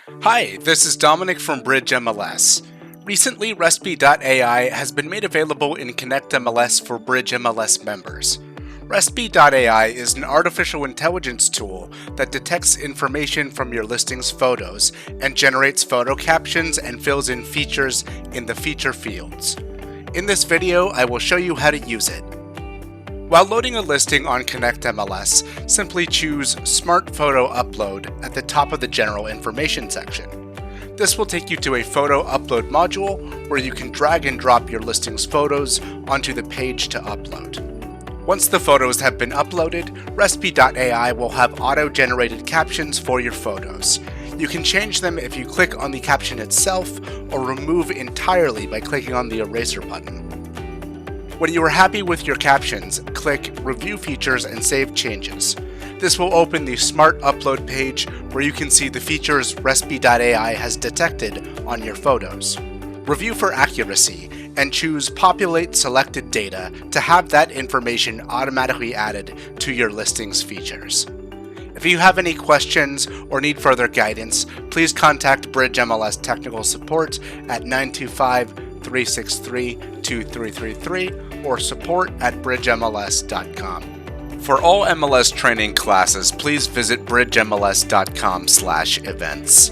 Hi, this is Dominic from BridgeMLS. Recently, Restb.AI has been made available in ConnectMLS for BridgeMLS members. Restb.AI is an artificial intelligence tool that detects information from your listing's photos and generates photo captions and fills in features in the feature fields. In this video, I will show you how to use it. While loading a listing on ConnectMLS, simply choose Smart Photo Upload at the top of the General Information section. This will take you to a photo upload module where you can drag and drop your listing's photos onto the page to upload. Once the photos have been uploaded, Restb.AI will have auto-generated captions for your photos. You can change them if you click on the caption itself or remove entirely by clicking on the eraser button. When you are happy with your captions, click Review Features and Save Changes. This will open the Smart Upload page where you can see the features Restb.AI has detected on your photos. Review for accuracy and choose Populate Selected Data to have that information automatically added to your listing's features. If you have any questions or need further guidance, please contact BridgeMLS Technical Support at 925-363-2333 or support@bridgemls.com. For all MLS training classes, please visit bridgemls.com/events.